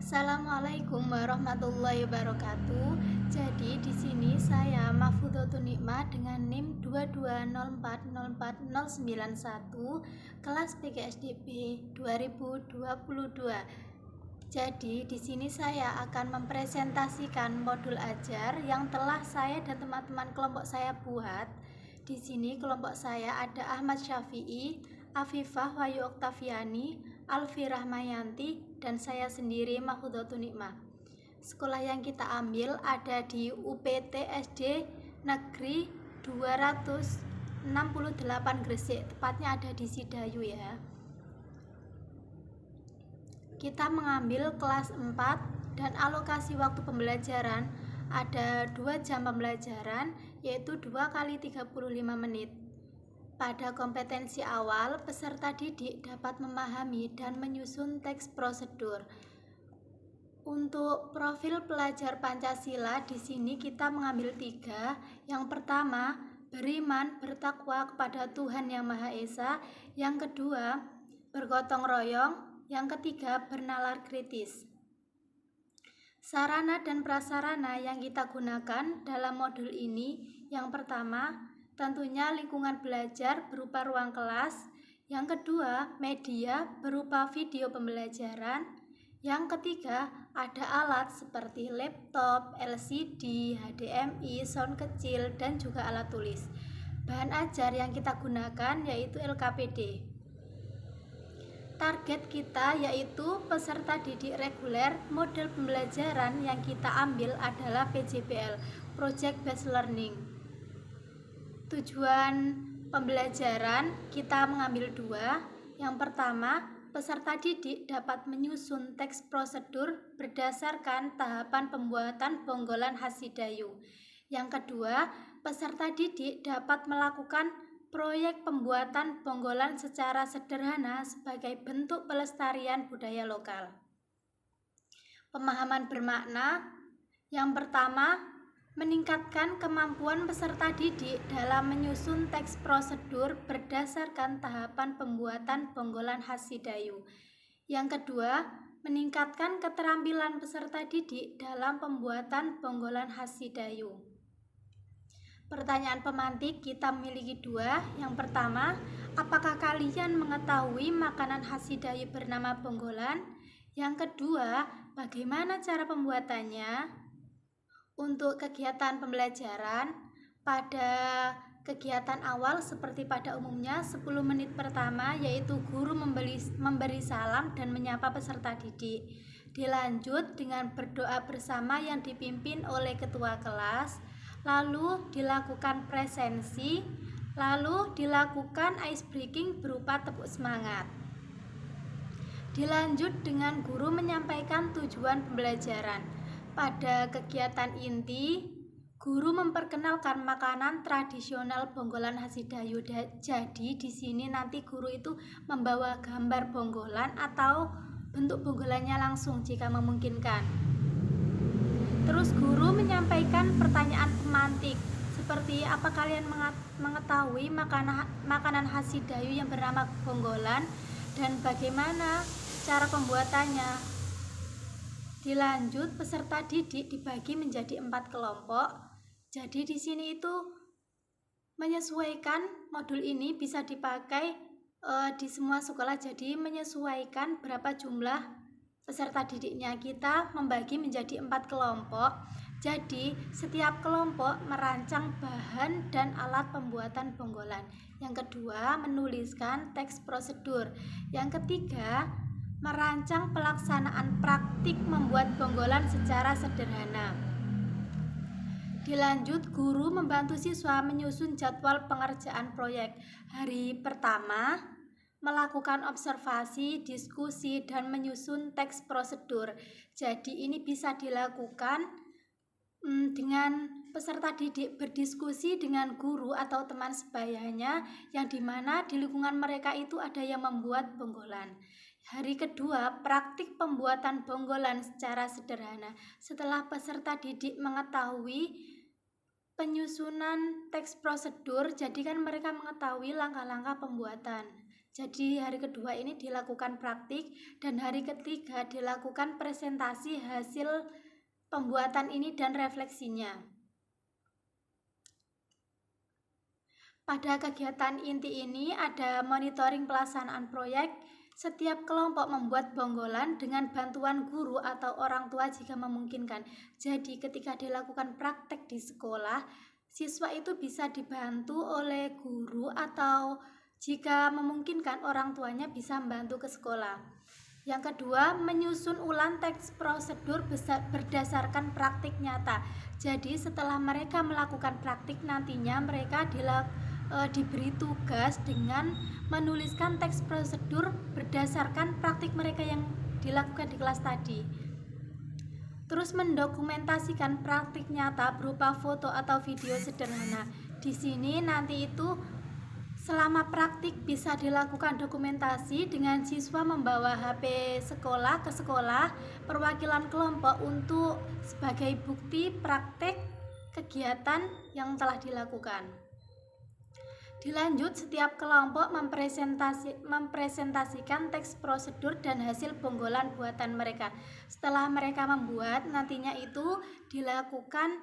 Assalamualaikum warahmatullahi wabarakatuh. Jadi di sini saya Mahfudzatul Nikmah dengan NIM 220404091 kelas PGSDP 2022. Jadi di sini saya akan mempresentasikan modul ajar yang telah saya dan teman-teman kelompok saya buat. Di sini kelompok saya ada Ahmad Syafi'i, Afifah Wahyu Oktaviani, Alfi Rahmayanti, dan saya sendiri Mahfudzatul Nikmah. Sekolah yang kita ambil ada di UPT SD Negeri 268 Gresik, tepatnya ada di Sidayu ya. Kita mengambil kelas 4 dan alokasi waktu pembelajaran ada 2 jam pembelajaran, yaitu 2 kali 35 menit. Pada kompetensi awal, peserta didik dapat memahami dan menyusun teks prosedur. Untuk profil pelajar Pancasila di sini kita mengambil 3. Yang pertama, beriman bertakwa kepada Tuhan Yang Maha Esa. Yang kedua, bergotong royong. Yang ketiga, bernalar kritis. Sarana dan prasarana yang kita gunakan dalam modul ini, yang pertama, tentunya lingkungan belajar berupa ruang kelas. Yang kedua, media berupa video pembelajaran. Yang ketiga, ada alat seperti laptop, LCD, HDMI, sound kecil, dan juga alat tulis. Bahan ajar yang kita gunakan yaitu LKPD. Target kita yaitu peserta didik reguler. Model pembelajaran yang kita ambil adalah PJBL, Project Based Learning. Tujuan pembelajaran kita mengambil 2. Yang pertama, peserta didik dapat menyusun teks prosedur berdasarkan tahapan pembuatan bonggolan Hasidayu. Yang kedua, peserta didik dapat melakukan proyek pembuatan bonggolan secara sederhana sebagai bentuk pelestarian budaya lokal. Pemahaman bermakna. Yang pertama, meningkatkan kemampuan peserta didik dalam menyusun teks prosedur berdasarkan tahapan pembuatan bonggolan Hasidayu. Yang kedua, meningkatkan keterampilan peserta didik dalam pembuatan bonggolan Hasidayu. Pertanyaan pemantik kita memiliki 2. Yang pertama, apakah kalian mengetahui makanan Hasidayu bernama bonggolan? Yang kedua, bagaimana cara pembuatannya? Untuk kegiatan pembelajaran, pada kegiatan awal seperti pada umumnya 10 menit pertama yaitu guru memberi salam dan menyapa peserta didik. Dilanjut dengan berdoa bersama yang dipimpin oleh ketua kelas. Lalu dilakukan presensi, lalu dilakukan ice breaking berupa tepuk semangat. Dilanjut dengan guru menyampaikan tujuan pembelajaran. Pada kegiatan inti, guru memperkenalkan makanan tradisional bonggolan Hasidayu. Jadi di sini nanti guru itu membawa gambar bonggolan atau bentuk bonggolannya langsung jika memungkinkan. Terus guru menyampaikan pertanyaan pemantik seperti apa kalian mengetahui makanan Hasidayu yang bernama bonggolan dan bagaimana cara pembuatannya. Dilanjut peserta didik dibagi menjadi 4 kelompok. Jadi di sini itu menyesuaikan modul ini bisa dipakai di semua sekolah. Jadi menyesuaikan berapa jumlah peserta didiknya. Kita membagi menjadi 4 kelompok. Jadi setiap kelompok merancang bahan dan alat pembuatan bonggolan. Yang kedua, menuliskan teks prosedur. Yang ketiga, merancang pelaksanaan praktik membuat bonggolan secara sederhana. Dilanjut, guru membantu siswa menyusun jadwal pengerjaan proyek. Hari pertama, melakukan observasi, diskusi, dan menyusun teks prosedur. Jadi ini bisa dilakukan dengan peserta didik berdiskusi dengan guru atau teman sebayanya, yang dimana di lingkungan mereka itu ada yang membuat bonggolan. Hari kedua, praktik pembuatan bonggolan secara sederhana. Setelah peserta didik mengetahui penyusunan teks prosedur, jadi kan mereka mengetahui langkah-langkah pembuatan. Jadi hari kedua ini dilakukan praktik dan hari ketiga dilakukan presentasi hasil pembuatan ini dan refleksinya. Pada kegiatan inti ini ada monitoring pelaksanaan proyek. Setiap kelompok membuat bonggolan dengan bantuan guru atau orang tua jika memungkinkan. Jadi ketika dilakukan praktek di sekolah, siswa itu bisa dibantu oleh guru atau jika memungkinkan orang tuanya bisa membantu ke sekolah. Yang kedua, menyusun ulang teks prosedur berdasarkan praktik nyata. Jadi setelah mereka melakukan praktik, nantinya mereka diberi tugas dengan menuliskan teks prosedur berdasarkan praktik mereka yang dilakukan di kelas tadi. Terus mendokumentasikan praktik nyata berupa foto atau video sederhana. Di sini nanti itu selama praktik bisa dilakukan dokumentasi dengan siswa membawa HP sekolah ke sekolah, perwakilan kelompok untuk sebagai bukti praktek kegiatan yang telah dilakukan. Dilanjut, setiap kelompok mempresentasikan teks prosedur dan hasil bonggolan buatan mereka. Setelah mereka membuat, nantinya itu dilakukan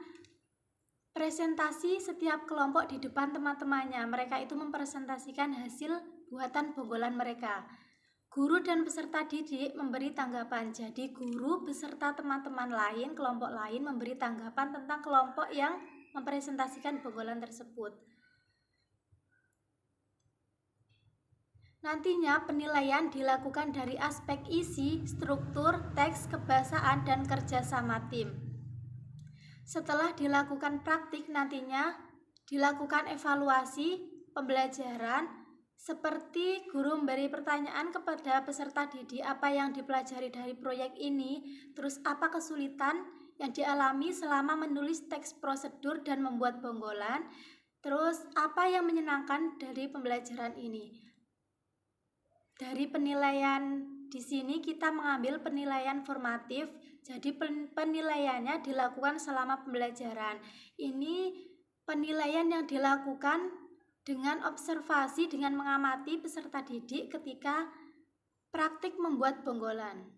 presentasi setiap kelompok di depan teman-temannya. Mereka itu mempresentasikan hasil buatan bonggolan mereka. Guru dan peserta didik memberi tanggapan. Jadi guru beserta teman-teman lain, kelompok lain memberi tanggapan tentang kelompok yang mempresentasikan bonggolan tersebut. Nantinya penilaian dilakukan dari aspek isi, struktur, teks, kebahasaan, dan kerjasama tim. Setelah dilakukan praktik, nantinya dilakukan evaluasi pembelajaran, seperti guru memberi pertanyaan kepada peserta didik apa yang dipelajari dari proyek ini, terus apa kesulitan yang dialami selama menulis teks prosedur dan membuat bonggolan, terus apa yang menyenangkan dari pembelajaran ini. Dari penilaian di sini kita mengambil penilaian formatif. Jadi penilaiannya dilakukan selama pembelajaran. Ini penilaian yang dilakukan dengan observasi, dengan mengamati peserta didik ketika praktik membuat bonggolan.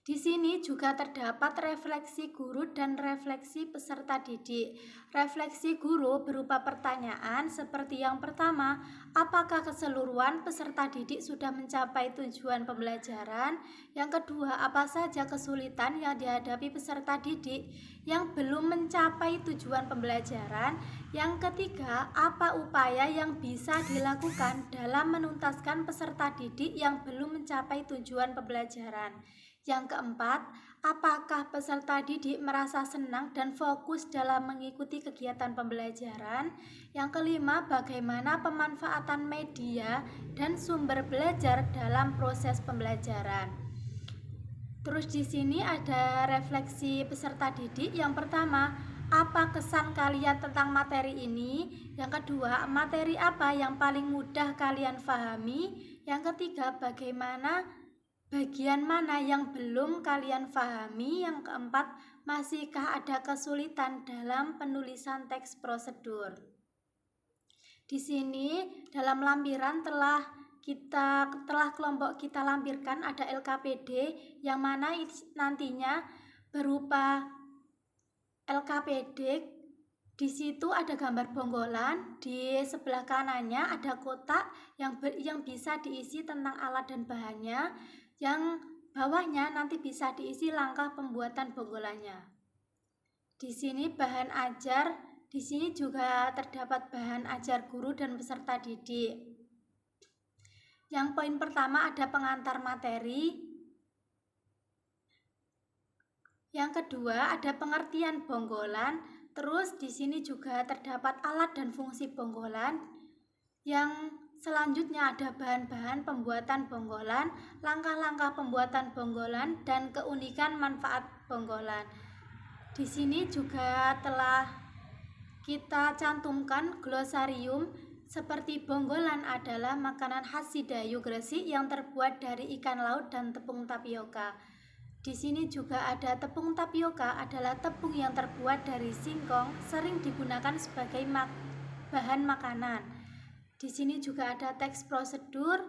Di sini juga terdapat refleksi guru dan refleksi peserta didik. Refleksi guru berupa pertanyaan seperti yang pertama, apakah keseluruhan peserta didik sudah mencapai tujuan pembelajaran? Yang kedua, apa saja kesulitan yang dihadapi peserta didik yang belum mencapai tujuan pembelajaran? Yang ketiga, apa upaya yang bisa dilakukan dalam menuntaskan peserta didik yang belum mencapai tujuan pembelajaran? Yang keempat, apakah peserta didik merasa senang dan fokus dalam mengikuti kegiatan pembelajaran? Yang kelima, bagaimana pemanfaatan media dan sumber belajar dalam proses pembelajaran? Terus di sini ada refleksi peserta didik. Yang pertama, apa kesan kalian tentang materi ini? Yang kedua, materi apa yang paling mudah kalian pahami? Yang ketiga, bagian mana yang belum kalian pahami? Yang keempat, masihkah ada kesulitan dalam penulisan teks prosedur? Di sini dalam lampiran telah kelompok kita lampirkan ada LKPD yang mana nantinya berupa LKPD. Di situ ada gambar bonggolan, di sebelah kanannya ada kotak yang bisa diisi tentang alat dan bahannya. Yang bawahnya nanti bisa diisi langkah pembuatan bonggolannya. Di sini bahan ajar, di sini juga terdapat bahan ajar guru dan peserta didik. Yang poin pertama ada pengantar materi. Yang kedua ada pengertian bonggolan. Terus di sini juga terdapat alat dan fungsi bonggolan. Yang selanjutnya ada bahan-bahan pembuatan bonggolan, langkah-langkah pembuatan bonggolan, dan keunikan manfaat bonggolan. Di sini juga telah kita cantumkan glosarium seperti bonggolan adalah makanan khas Sidayu Gresik yang terbuat dari ikan laut dan tepung tapioka. Di sini juga ada tepung tapioka adalah tepung yang terbuat dari singkong, sering digunakan sebagai bahan makanan. Di sini juga ada teks prosedur.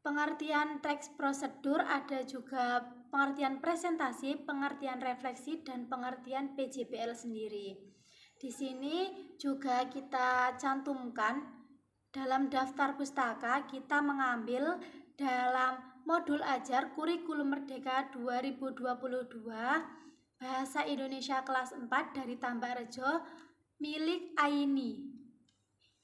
Pengertian teks prosedur ada juga pengertian presentasi, pengertian refleksi, dan pengertian PJBL sendiri. Di sini juga kita cantumkan dalam daftar pustaka kita mengambil dalam modul ajar kurikulum Merdeka 2022 Bahasa Indonesia kelas 4 dari Tambakrejo milik Aini.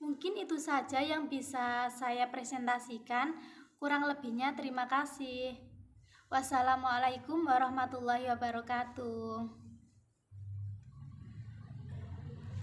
Mungkin itu saja yang bisa saya presentasikan. Kurang lebihnya terima kasih. Wassalamualaikum warahmatullahi wabarakatuh.